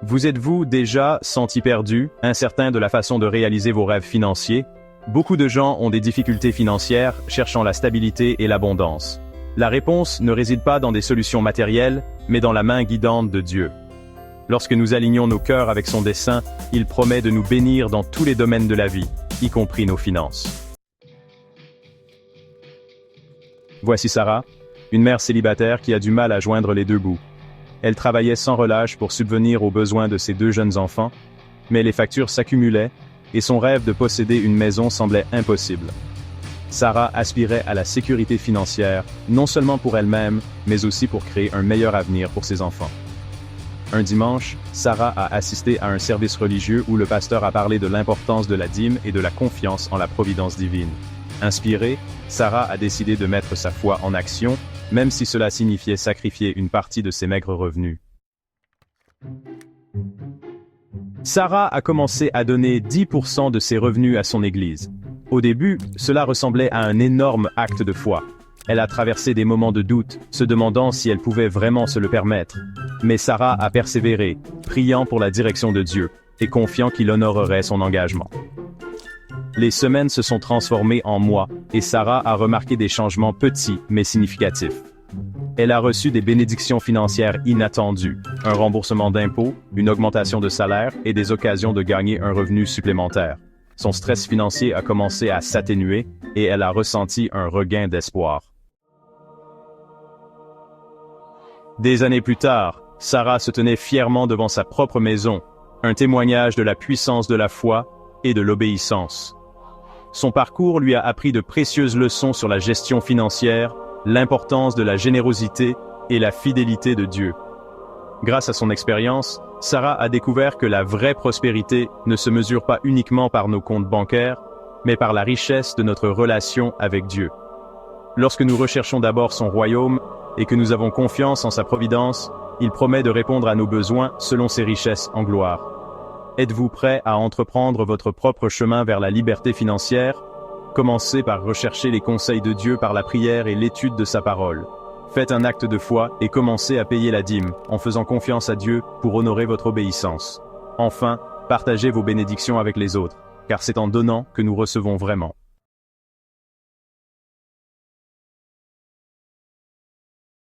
Vous êtes-vous déjà senti perdu, incertain de la façon de réaliser vos rêves financiers? Beaucoup de gens ont des difficultés financières, cherchant la stabilité et l'abondance. La réponse ne réside pas dans des solutions matérielles, mais dans la main guidante de Dieu. Lorsque nous alignons nos cœurs avec son dessein, il promet de nous bénir dans tous les domaines de la vie, y compris nos finances. Voici Sarah, une mère célibataire qui a du mal à joindre les deux bouts. Elle travaillait sans relâche pour subvenir aux besoins de ses deux jeunes enfants, mais les factures s'accumulaient et son rêve de posséder une maison semblait impossible. Sarah aspirait à la sécurité financière, non seulement pour elle-même, mais aussi pour créer un meilleur avenir pour ses enfants. Un dimanche, Sarah a assisté à un service religieux où le pasteur a parlé de l'importance de la dîme et de la confiance en la providence divine. Inspirée, Sarah a décidé de mettre sa foi en action, même si cela signifiait sacrifier une partie de ses maigres revenus. Sarah a commencé à donner 10% de ses revenus à son église. Au début, cela ressemblait à un énorme acte de foi. Elle a traversé des moments de doute, se demandant si elle pouvait vraiment se le permettre. Mais Sarah a persévéré, priant pour la direction de Dieu, et confiant qu'il honorerait son engagement. Les semaines se sont transformées en mois, et Sarah a remarqué des changements petits mais significatifs. Elle a reçu des bénédictions financières inattendues, un remboursement d'impôts, une augmentation de salaire et des occasions de gagner un revenu supplémentaire. Son stress financier a commencé à s'atténuer et elle a ressenti un regain d'espoir. Des années plus tard, Sarah se tenait fièrement devant sa propre maison, un témoignage de la puissance de la foi et de l'obéissance. Son parcours lui a appris de précieuses leçons sur la gestion financière, l'importance de la générosité et la fidélité de Dieu. Grâce à son expérience, Sarah a découvert que la vraie prospérité ne se mesure pas uniquement par nos comptes bancaires, mais par la richesse de notre relation avec Dieu. Lorsque nous recherchons d'abord son royaume et que nous avons confiance en sa providence, il promet de répondre à nos besoins selon ses richesses en gloire. Êtes-vous prêt à entreprendre votre propre chemin vers la liberté financière? Commencez par rechercher les conseils de Dieu par la prière et l'étude de sa parole. Faites un acte de foi et commencez à payer la dîme, en faisant confiance à Dieu pour honorer votre obéissance. Enfin, partagez vos bénédictions avec les autres, car c'est en donnant que nous recevons vraiment.